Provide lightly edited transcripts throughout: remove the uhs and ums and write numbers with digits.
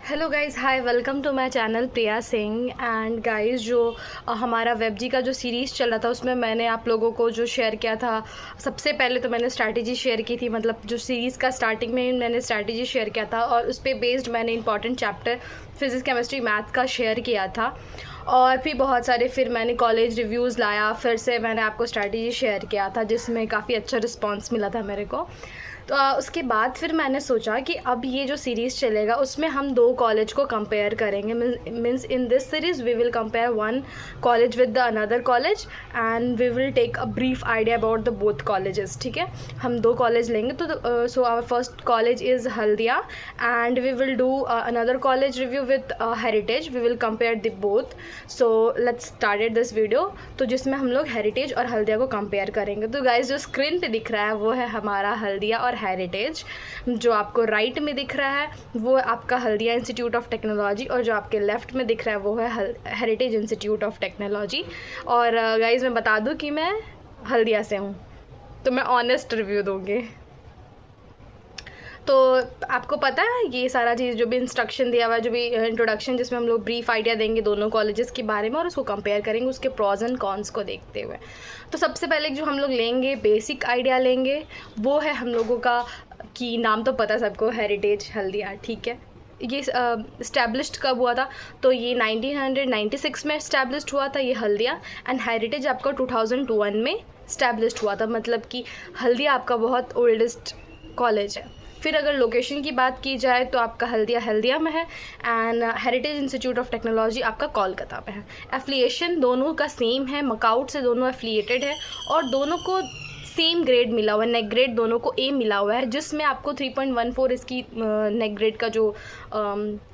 Hello guys, hi, welcome to my channel Priya Singh. And guys, जो हमारा वेबजी का जो सीरीज़ चल रहा था उसमें मैंने आप लोगों को जो शेयर किया था, सबसे पहले तो मैंने स्ट्रैटेजी शेयर की थी। मतलब जो सीरीज़ का स्टार्टिंग में मैंने स्ट्रैटेजी शेयर किया था और उस पर बेस्ड मैंने important chapter physics chemistry math का शेयर किया था। और भी बहुत सारे फिर मैंने कॉलेज रिव्यूज़ लाया, फिर से मैंने आपको स्ट्रैटेजी शेयर किया था जिसमें काफ़ी अच्छा रिस्पॉन्स मिला था मेरे को। तो उसके बाद फिर मैंने सोचा कि अब ये जो सीरीज़ चलेगा उसमें हम दो कॉलेज को कंपेयर करेंगे। Means in this series we will compare one college with the another college and we will take a brief idea about the both colleges. ठीक है, हम दो कॉलेज लेंगे। तो so our first college is Haldia and we will do another college review with Heritage. We will compare the both. So let's started this video, तो जिसमें हम लोग हेरिटेज और हल्दिया को कंपेयर करेंगे। तो गाइज, जो स्क्रीन पे दिख रहा है वो है हमारा हल्दिया और हेरिटेज। जो आपको राइट में दिख रहा है वो आपका हल्दिया इंस्टीट्यूट ऑफ टेक्नोलॉजी और जो आपके लेफ़्ट में दिख रहा है वो है हेरिटेज इंस्टीट्यूट ऑफ टेक्नोलॉजी। और गाइज, मैं बता दूं कि मैं हल्दिया से हूँ, तो मैं ऑनेस्ट रिव्यू दूँगी। तो आपको पता है ये सारा चीज़, जो भी इंस्ट्रक्शन दिया हुआ है, जो भी इंट्रोडक्शन, जिसमें हम लोग ब्रीफ आइडिया देंगे दोनों कॉलेजेस के बारे में और उसको कंपेयर करेंगे उसके प्रॉज एंड कॉन्स को देखते हुए। तो सबसे पहले जो हम लोग लेंगे, बेसिक आइडिया लेंगे, वो है हम लोगों का, कि नाम तो पता सबको, हेरिटेज हल्दिया। ठीक है, ये इस्टेब्लिश्ड कब हुआ था? तो ये 1996 में इस्टेब्लिश्ड हुआ था ये हल्दिया। एंड हेरिटेज आपका 2001 में इस्टेब्लिश्ड हुआ था। मतलब कि हल्दिया आपका बहुत ओल्डेस्ट कॉलेज है। फिर अगर लोकेशन की बात की जाए तो आपका हल्दिया में है and heritage institute of technology आपका कोलकाता में है। एफिलिएशन दोनों का सेम है, मकाउट से दोनों एफिलिएटेड है और दोनों को सेम ग्रेड मिला हुआ है। नेक ग्रेड दोनों को ए मिला हुआ है, जिसमें आपको 3.14 इसकी नेक ग्रेड का जो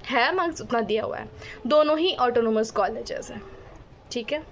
है मार्क्स उतना दिया हुआ है। दोनों ही ऑटोनोमस कॉलेजेस हैं। ठीक है,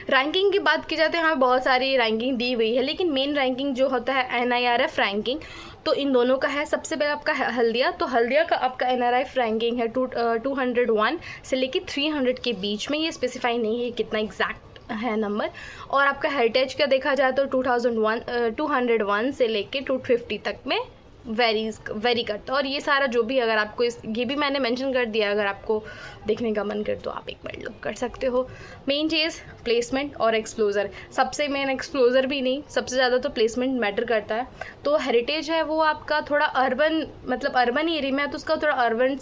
रैंकिंग की बात की जाती है, यहाँ बहुत सारी रैंकिंग दी हुई है, लेकिन मेन रैंकिंग जो होता है NIRF रैंकिंग, तो इन दोनों का है। सबसे पहले आपका हल्दिया, तो हल्दिया का आपका NIRF रैंकिंग है 201 से लेके 300 के बीच में। ये स्पेसिफाई नहीं है कितना एग्जैक्ट है नंबर। और आपका हेरिटेज का देखा जाए तो 201 से लेके 250 तक में वेरी करता है। और ये सारा जो भी, अगर आपको ये भी मैंने मेंशन कर दिया, अगर आपको देखने का मन करे तो आप एक बार लुक कर सकते हो। मेन चीज़ प्लेसमेंट और एक्सप्लोजर। सबसे मेन एक्सप्लोजर भी नहीं, सबसे ज़्यादा तो प्लेसमेंट मैटर करता है। तो हेरिटेज है वो आपका थोड़ा अर्बन, मतलब अर्बन एरिया में है, तो उसका थोड़ा अर्बन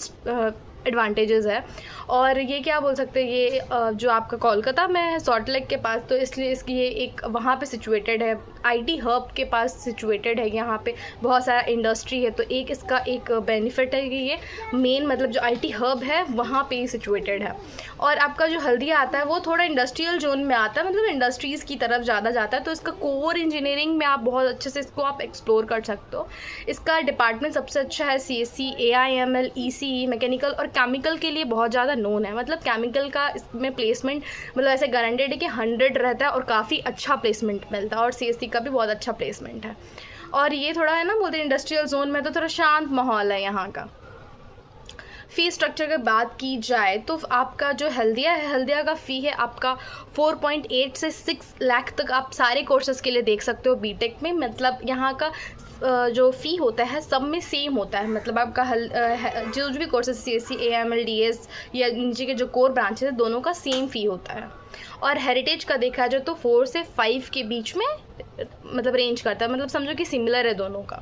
एडवांटेजेस है। और ये क्या बोल सकते हैं, ये जो आपका कोलकाता में है सॉल्ट लेक के पास, तो इसलिए इसकी ये एक वहाँ पे सिचुएटेड है, IT हब के पास सिचुएटेड है। यहाँ पे बहुत सारा इंडस्ट्री है, तो एक इसका एक बेनिफिट है कि ये मेन, मतलब जो IT हब है वहाँ पे सिचुएटेड है। और आपका जो हल्दिया आता है वो थोड़ा इंडस्ट्रियल जोन में आता है, मतलब इंडस्ट्रीज़ की तरफ ज़्यादा जाता है। तो इसका कोर इंजीनियरिंग में आप बहुत अच्छे से इसको आप एक्सप्लोर कर सकते हो। इसका डिपार्टमेंट सबसे अच्छा है CSE, AIML, ECE, मैकेनिकल और केमिकल के लिए बहुत ज़्यादा नोन है। मतलब केमिकल का इसमें प्लेसमेंट मतलब ऐसे गारंटेड है कि 100 रहता है और काफ़ी अच्छा प्लेसमेंट मिलता है। और CSE का भी बहुत अच्छा प्लेसमेंट है। और ये थोड़ा है ना, बोलते हैं इंडस्ट्रियल जोन में, तो थोड़ा शांत माहौल है यहाँ का। फ़ी स्ट्रक्चर की बात की जाए तो आपका जो हल्दिया है, हल्दिया का फ़ी है आपका 4.8 से 6 लाख तक आप सारे कोर्सेज़ के लिए देख सकते हो बीटेक में। मतलब यहाँ का जो फ़ी होता है सब में सेम होता है। मतलब आपका जो भी कोर्सेज CSE, AIML, DS या नीचे के जो कोर ब्रांचेस है, दोनों का सेम फ़ी होता है। और हेरिटेज का देखा जाए तो 4 से 5 के बीच में मतलब रेंज करता है। मतलब समझो कि सिमिलर है दोनों का।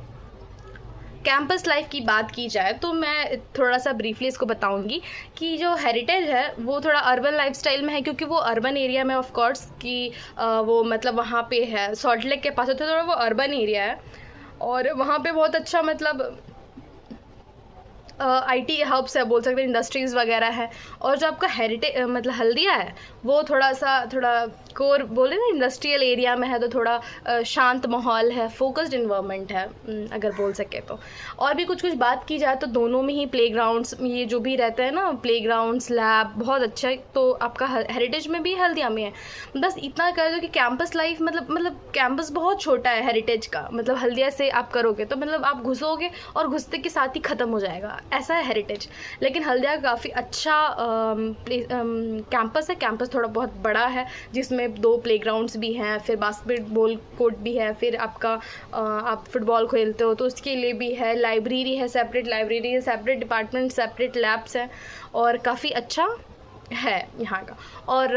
कैंपस लाइफ की बात की जाए तो मैं थोड़ा सा ब्रीफली इसको बताऊंगी कि जो हेरिटेज है वो थोड़ा अर्बन लाइफस्टाइल में है, क्योंकि वो अर्बन एरिया में, ऑफ कोर्स कि वो मतलब वहाँ पे है, सॉल्ट लेक के पास, तो थोड़ा वो अर्बन एरिया है और वहाँ पे बहुत अच्छा मतलब IT हब्स है, बोल सकते हैं, इंडस्ट्रीज़ वगैरह है। और जो आपका हेरिटेज मतलब हल्दिया है वो थोड़ा कोर बोले ना इंडस्ट्रियल एरिया में है, तो थोड़ा शांत माहौल है, फोकस्ड इन्वायरमेंट है अगर बोल सके तो। और भी कुछ बात की जाए तो दोनों में ही प्लेग्राउंड्स, ये जो भी रहते हैं ना, प्लेग्राउंड्स, लैब बहुत अच्छा है। तो आपका हेरिटेज में भी हल्दिया में है। बस इतना कह दो कि कैंपस लाइफ मतलब कैंपस बहुत छोटा है हेरिटेज का। मतलब हल्दिया से आप करोगे तो मतलब आप घुसोगे और घुसते के साथ ही ख़त्म हो जाएगा, ऐसा है हेरिटेज। लेकिन हल्दिया काफ़ी अच्छा कैंपस है। कैंपस थोड़ा बहुत बड़ा है, जिसमें उसमें 2 प्लेग्राउंड्स भी हैं, फिर बास्केटबॉल कोर्ट भी है, फिर आपका आप फुटबॉल खेलते हो तो उसके लिए भी है, लाइब्रेरी है, सेपरेट लाइब्रेरी है, सेपरेट डिपार्टमेंट, सेपरेट लैब्स हैं और काफ़ी अच्छा है यहाँ का। और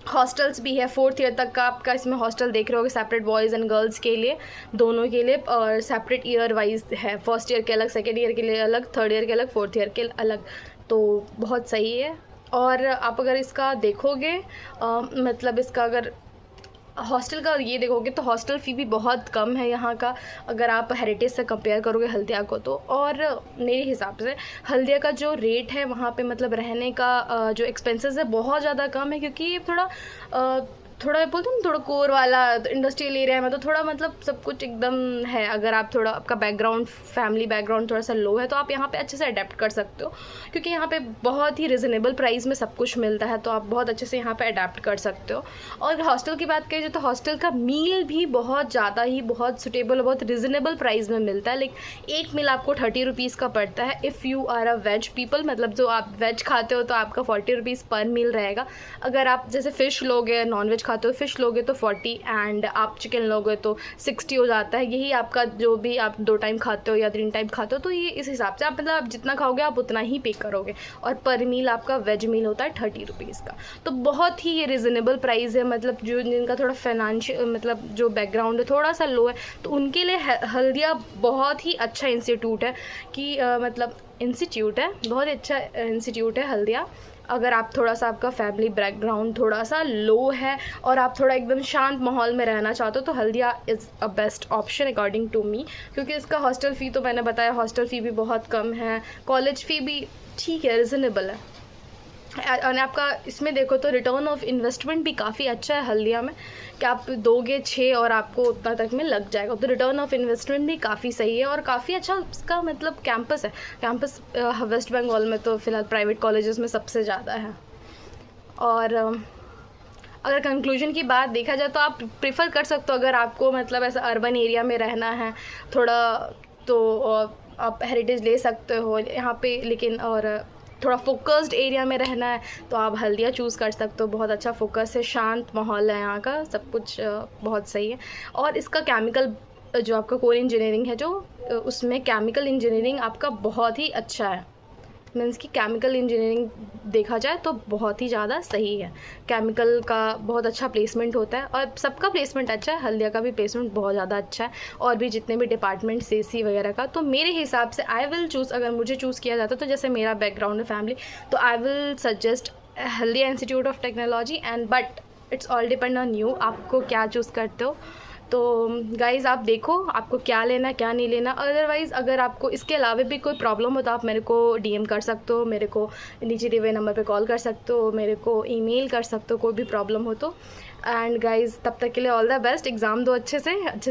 हॉस्टल्स भी है, 4th ईयर तक का आपका इसमें हॉस्टल देख रहे होगे, सेपरेट बॉयज़ एंड गर्ल्स के लिए, दोनों के लिए, और सेपरेट ईयर वाइज है, 1st ईयर के अलग, 2nd ईयर के लिए अलग, 3rd ईयर के अलग, 4th ईयर के अलग, तो बहुत सही है। और आप अगर इसका देखोगे मतलब इसका अगर हॉस्टल का ये देखोगे तो हॉस्टल फ़ी भी बहुत कम है यहाँ का, अगर आप हेरिटेज से कंपेयर करोगे हल्दिया को तो। और मेरे हिसाब से हल्दिया का जो रेट है वहाँ पे मतलब रहने का जो एक्सपेंसेस है बहुत ज़्यादा कम है, क्योंकि ये थोड़ा बोलते हैं ना, थोड़ा कोर वाला इंडस्ट्रियल एरिया में, तो थोड़ा मतलब सब कुछ एकदम है। अगर आप थोड़ा आपका बैकग्राउंड, फैमिली बैकग्राउंड थोड़ा सा लो है तो आप यहाँ पे अच्छे से अडेप्ट कर सकते हो, क्योंकि यहाँ पे बहुत ही रिजनेबल प्राइस में सब कुछ मिलता है, तो आप बहुत अच्छे से यहाँ पे अडेप्ट कर सकते हो। और हॉस्टल की बात करें तो हॉस्टल का मील भी बहुत ज़्यादा ही बहुत सुटेबल, बहुत रिजनेबल प्राइस में मिलता है। लाइक एक मील आपको 30 रुपीज़ का पड़ता है if you are a veg people, मतलब जो आप वेज खाते हो तो आपका 40 रुपीज़ पर मील रहेगा। अगर आप जैसे फ़िश लोगे, नॉन वेज खाते हो, फ़िश लोगे तो 40, एंड आप चिकन लोगे तो 60 हो जाता है। यही आपका जो भी आप 2 टाइम खाते हो या 3 टाइम खाते हो, तो ये इस हिसाब से आप मतलब आप जितना खाओगे आप उतना ही पे करोगे। और पर मील आपका वेज मील होता है 30 रुपीज़ का, तो बहुत ही ये रिजनेबल प्राइस है। मतलब जो जिनका थोड़ा फाइनेंशियल मतलब जो बैकग्राउंड है थोड़ा सा लो है, तो उनके लिए हल्दिया बहुत ही अच्छा इंस्टीट्यूट है कि मतलब इंस्टीट्यूट है, बहुत अच्छा इंस्टीट्यूट है हल्दिया। अगर आप थोड़ा सा आपका फैमिली बैकग्राउंड थोड़ा सा लो है और आप थोड़ा एकदम शांत माहौल में रहना चाहते हो तो Haldia is a best option according to me, क्योंकि इसका हॉस्टल फ़ी तो मैंने बताया, हॉस्टल फ़ी भी बहुत कम है, कॉलेज फ़ी भी ठीक है, रिजनेबल है। और आपका इसमें देखो तो रिटर्न ऑफ इन्वेस्टमेंट भी काफ़ी अच्छा है हल्दिया में, कि आप दोगे 6 और आपको उतना तक में लग जाएगा, तो रिटर्न ऑफ इन्वेस्टमेंट भी काफ़ी सही है। और काफ़ी अच्छा इसका मतलब कैंपस है, कैंपस वेस्ट बंगाल में तो फ़िलहाल प्राइवेट कॉलेजेस में सबसे ज़्यादा है। और अगर कंक्लूजन की बात देखा जाए तो आप प्रेफर कर सकते हो, अगर आपको मतलब ऐसा अर्बन एरिया में रहना है थोड़ा, तो आप हेरिटेज ले सकते हो यहाँ पे, लेकिन और थोड़ा फोकस्ड एरिया में रहना है तो आप हल्दिया चूज़ कर सकते हो। बहुत अच्छा फोकस है, शांत माहौल है यहाँ का, सब कुछ बहुत सही है। और इसका केमिकल जो आपका कोर इंजीनियरिंग है, जो उसमें केमिकल इंजीनियरिंग आपका बहुत ही अच्छा है, मीन्स कि केमिकल इंजीनियरिंग देखा जाए तो बहुत ही ज़्यादा सही है। केमिकल का बहुत अच्छा प्लेसमेंट होता है और सबका प्लेसमेंट अच्छा है, हल्दिया का भी प्लेसमेंट बहुत ज़्यादा अच्छा है, और भी जितने भी डिपार्टमेंट सीसी वगैरह का। तो मेरे हिसाब से आई विल चूज़, अगर मुझे चूज़ किया जाता तो जैसे मेरा बैकग्राउंड है फैमिली, तो I will suggest Haldia institute of technology and but it's all depend on you, आपको क्या चूज़ करते हो। तो गाइज़ आप देखो आपको क्या लेना क्या नहीं लेना। अदरवाइज़ अगर आपको इसके अलावा भी कोई प्रॉब्लम हो तो आप मेरे को डीएम कर सकते हो, मेरे को नीचे दिए हुए नंबर पे कॉल कर सकते हो, मेरे को ईमेल कर सकते हो, कोई भी प्रॉब्लम हो तो। एंड गाइज़ तब तक के लिए ऑल द बेस्ट, एग्ज़ाम दो अच्छे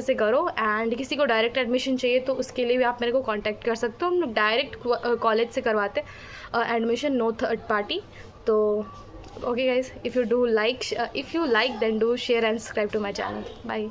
से करो। एंड किसी को डायरेक्ट एडमिशन चाहिए तो उसके लिए भी आप मेरे को कॉन्टैक्ट कर सकते हो, हम लोग डायरेक्ट कॉलेज से करवाते एडमिशन, नो थर्ड पार्टी। तो okay guys, if you like then do share and subscribe to my channel. Bye.